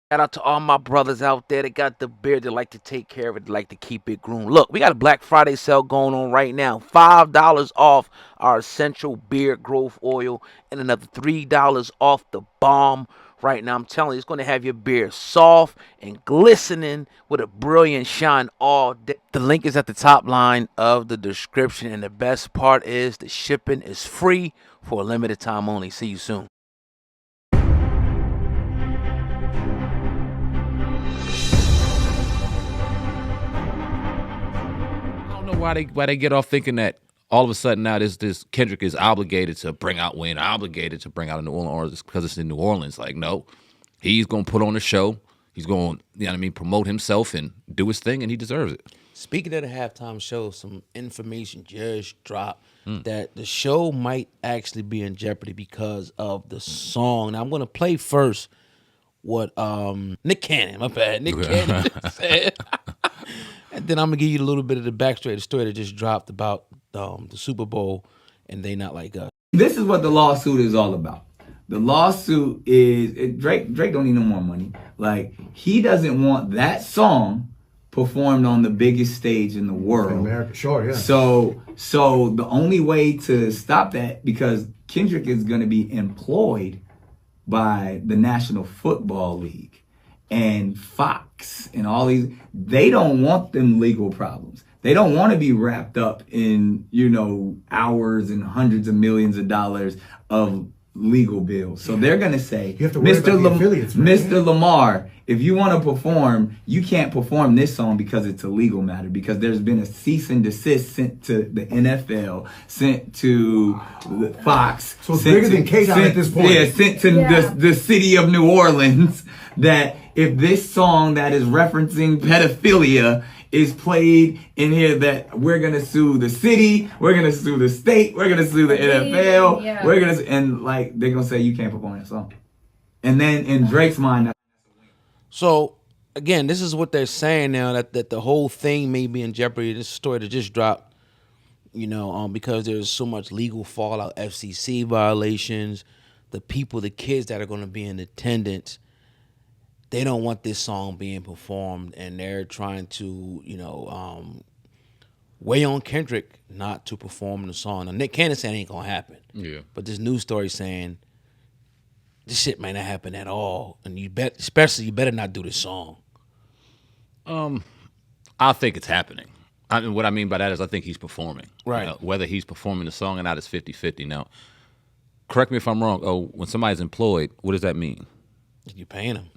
Shout out to all my brothers out there that got the beard. They like to take care of it. They like to keep it groomed. Look, we got a Black Friday sale going on right now. $5 off our essential beard growth oil and another $3 off the balm. Right now, I'm telling you, it's going to have your beard soft and glistening with a brilliant shine all day. The link is at the top line of the description, and the best part is the shipping is free for a limited time only. See you soon. I don't know why they get off thinking that all of a sudden now this Kendrick is obligated to bring out Wayne, obligated to bring out a New Orleans artist because it's in New Orleans. Like, no, he's gonna put on a show. He's going, promote himself and do his thing, and he deserves it. Speaking of the halftime show, some information just dropped that the show might actually be in jeopardy because of the song. Now I'm gonna play first what Nick Cannon, my bad, Nick Cannon said. And then I'm gonna give you a little bit of the backstory of the story that just dropped about the Super Bowl and they not like us. This is what the lawsuit is all about. The lawsuit is Drake don't need no more money. Like, he doesn't want that song performed on the biggest stage in the world. In America, sure, yeah. So the only way to stop that, because Kendrick is going to be employed by the National Football League and Fox and all these, they don't want them legal problems. They don't want to be wrapped up in, hours and hundreds of millions of dollars of legal bills. So they're going to say, You have to worry about the affiliates, man. Mr. Lamar, if you want to perform, you can't perform this song because it's a legal matter, because there's been a cease and desist sent to the NFL, sent to Fox. So it's bigger than K-Town at this point. Yeah, sent to the city of New Orleans, that if this song that is referencing pedophilia is played in here, that we're gonna sue the city, we're gonna sue the state, we're gonna sue the NFL, we're gonna, and like they're gonna say you can't perform that song. And then in Drake's mind, So again, this is what they're saying now, that the whole thing may be in jeopardy. This story that just dropped, because there's so much legal fallout, FCC violations, the kids that are going to be in attendance, they don't want this song being performed, and they're trying to, weigh on Kendrick not to perform the song. Now, Nick Cannon saying it ain't gonna happen. Yeah. But this news story saying this shit may not happen at all, and you better not do this song. I think it's happening. What I mean by that is I think he's performing. Right. Whether he's performing the song or not is 50-50. Now, correct me if I'm wrong. Oh, when somebody's employed, what does that mean? You paying him.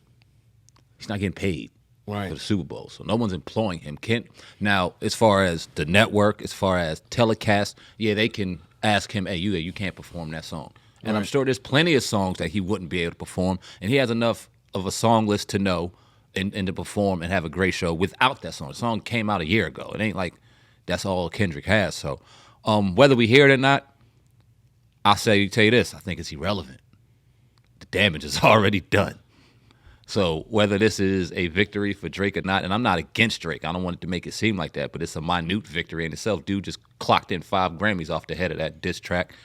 He's not getting paid Right. for the Super Bowl, so no one's employing him. Now, as far as the network, as far as telecast, yeah, they can ask him, hey, you can't perform that song. And I'm sure there's plenty of songs that he wouldn't be able to perform, and he has enough of a song list to know and to perform and have a great show without that song. The song came out a year ago. It ain't like that's all Kendrick has. So whether we hear it or not, I'll tell you this, I think it's irrelevant. The damage is already done. So whether this is a victory for Drake or not, and I'm not against Drake, I don't want it to make it seem like that, but it's a minute victory in itself. Dude just clocked in 5 Grammys off the head of that diss track.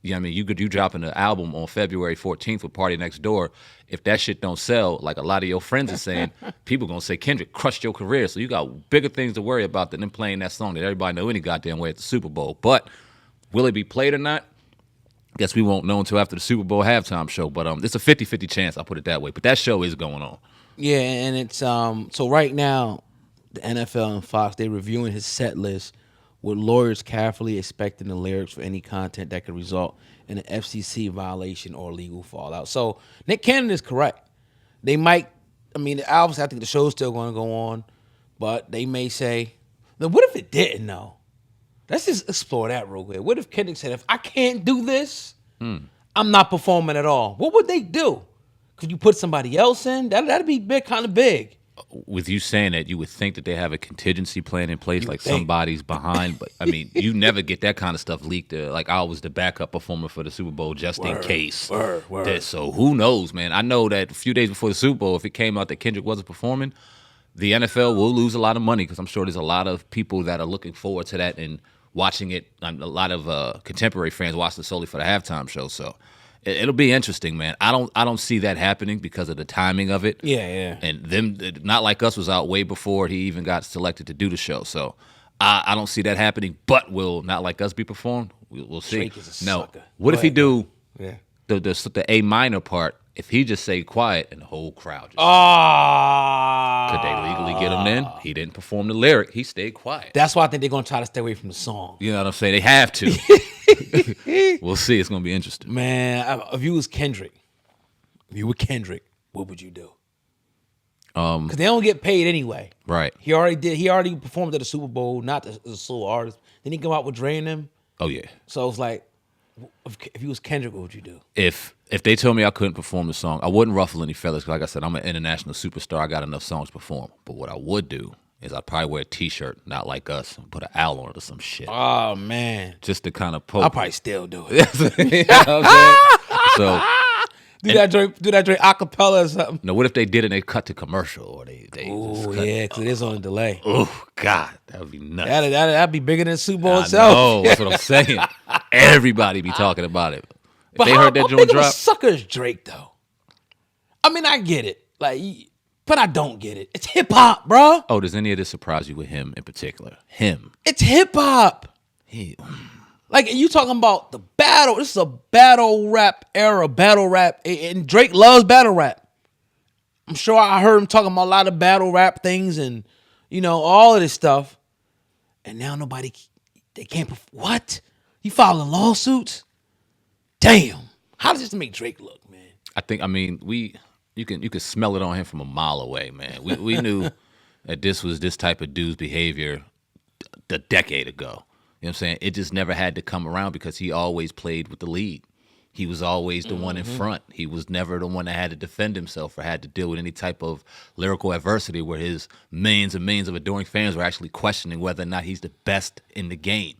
You dropping an album on February 14th with Party Next Door. If that shit don't sell, like a lot of your friends are saying, people gonna say Kendrick crushed your career. So you got bigger things to worry about than them playing that song that everybody know any goddamn way at the Super Bowl. But will it be played or not? Guess we won't know until after the Super Bowl halftime show. But it's a 50-50 chance, I'll put it that way. But that show is going on. Yeah, and it's so right now, the NFL and Fox, they're reviewing his set list with lawyers carefully inspecting the lyrics for any content that could result in an FCC violation or legal fallout. So Nick Cannon is correct. They might, obviously I think the show's still going to go on, but they may say, now what if it didn't though? Let's just explore that real quick. What if Kendrick said, if I can't do this, I'm not performing at all? What would they do? Could you put somebody else in? That'd be kind of big. With you saying that, you would think that they have a contingency plan in place, like somebody's behind. But you never get that kind of stuff leaked. Like I was the backup performer for the Super Bowl just in case. Word. So who knows, man? I know that a few days before the Super Bowl, if it came out that Kendrick wasn't performing, the NFL will lose a lot of money because I'm sure there's a lot of people that are looking forward to that and watching it. A lot of contemporary fans watching it solely for the halftime show. So It'll be interesting, man. I don't see that happening because of the timing of it. Yeah. And them, Not Like Us was out way before he even got selected to do the show. So I don't see that happening. But will Not Like Us be performed? We'll see. Drake is a Now, sucker. what if he do Yeah. the A minor part? If he just say quiet and the whole crowd just could they legally get him in? He didn't perform the lyric. He stayed quiet. That's why I think they're gonna try to stay away from the song. You know what I'm saying? They have to. We'll see. It's gonna be interesting. Man, if you was Kendrick, what would you do? Because they don't get paid anyway. Right. He already performed at the Super Bowl, not as a solo artist. Then he come out with Dre and them. Oh yeah. So it's like, if you was Kendrick, what would you do? If they told me I couldn't perform the song, I wouldn't ruffle any feathers. 'Cause like I said, I'm an international superstar. I got enough songs to perform. But what I would do is I'd probably wear a T-shirt, Not Like Us, and put an owl on it or some shit, Oh man, just to kind of poke. I'll probably still do it. You know what I'm saying? So do that Dre acapella or something. now, what if they did it and they cut to commercial or they Oh just cut? yeah, because it is on a delay. Oh God, that would be nuts. That'd be bigger than the Super Bowl I itself. know, that's what I'm saying. Everybody be talking about it. If But they how heard that joint big of a drop, sucker is Drake though? I mean, I get it, but I don't get it. It's hip hop, bro. oh, does any of this surprise you with him in particular? Him. It's hip hop. He, Like you talking about the battle. This is a battle rap era, and Drake loves battle rap. I'm sure I heard him talking about a lot of battle rap things and all of this stuff. And now they can't. What? You filing lawsuits? Damn. How does this make Drake look, man? I mean, you could smell it on him from a mile away, man. We knew that this was this type of dude's behavior a decade ago. You know what I'm saying? It just never had to come around because he always played with the lead. He was always the one in front. He was never the one that had to defend himself or had to deal with any type of lyrical adversity where his millions and millions of adoring fans were actually questioning whether or not he's the best in the game.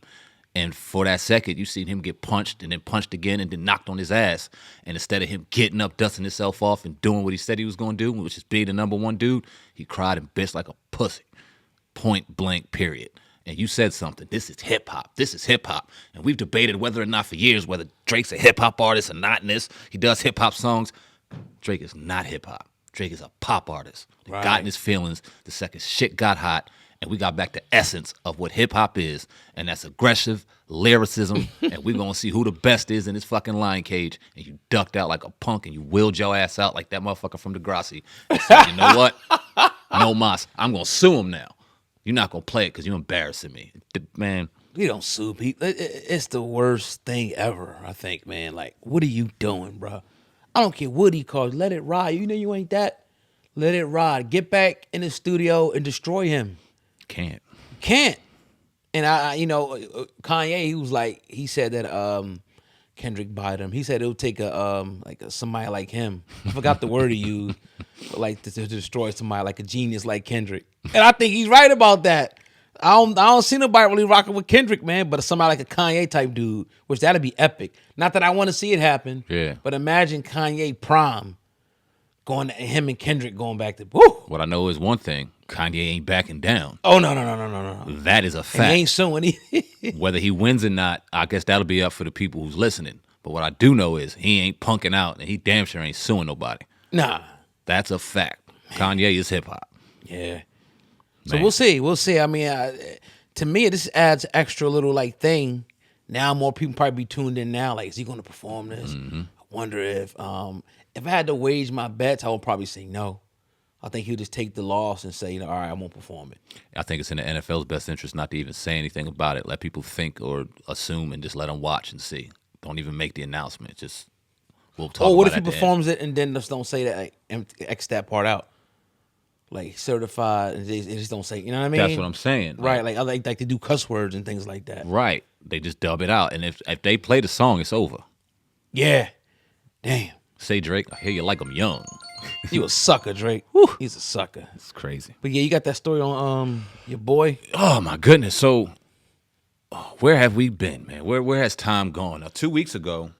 And for that second, you seen him get punched and then punched again and then knocked on his ass. And instead of him getting up, dusting himself off and doing what he said he was going to do, which is being the number one dude, he cried and bitched like a pussy. Point blank, period. And you said something. This is hip hop. This is hip hop. And we've debated whether or not for years whether Drake's a hip hop artist or not. And this, he does hip hop songs. Drake is not hip hop. Drake is a pop artist. He got in his feelings the second shit got hot, and we got back to essence of what hip hop is, and that's aggressive lyricism. And we're gonna see who the best is in this fucking lion cage. And you ducked out like a punk, and you wheeled your ass out like that motherfucker from Degrassi. And said, you know what? No mas. I'm gonna sue him now. You're not gonna play it because you're embarrassing me, man. You don't sue people. It's the worst thing ever, I think, man. Like, what are you doing, bro? I don't care what he calls. Let it ride. You know you ain't that. Let it ride. Get back in the studio and destroy him. Can't. And Kanye, he said that Kendrick bought him. He said it'll take somebody like him. I forgot the word he used, but like to destroy somebody like a genius like Kendrick. And I think he's right about that. I don't see nobody really rocking with Kendrick, man, but somebody like a Kanye type dude, which that'd be epic. Not that I want to see it happen. Yeah. But imagine Kanye prime him and Kendrick going back to woo. What I know is one thing: Kanye ain't backing down. Oh no. That is a And fact. he ain't suing. Whether he wins or not, I guess that'll be up for the people who's listening. But what I do know is he ain't punking out, and he damn sure ain't suing nobody. Nah. That's a fact. Kanye is hip hop. Yeah. So Man. we'll see. I mean, to me, this adds extra little thing. Now more people probably be tuned in now. Like, is he going to perform this? I wonder if I had to wage my bets, I would probably say no. I think he'll just take the loss and say, all right, I won't perform it. I think it's in the NFL's best interest not to even say anything about it. Let people think or assume and just let them watch and see. Don't even make the announcement. Just we'll talk. What about if he performs it and then just don't say that, X that part out? Like certified, and they just don't say. You know what I mean? That's what I'm saying. Right? Like I like to do cuss words and things like that. Right. They just dub it out, and if they play the song, it's over. Yeah. Damn. Say Drake, I hear you like I'm young. You a sucker, Drake. He's a sucker. It's crazy. But yeah, you got that story on your boy. Oh my goodness. So where have we been, man? Where has time gone? Now, 2 weeks ago,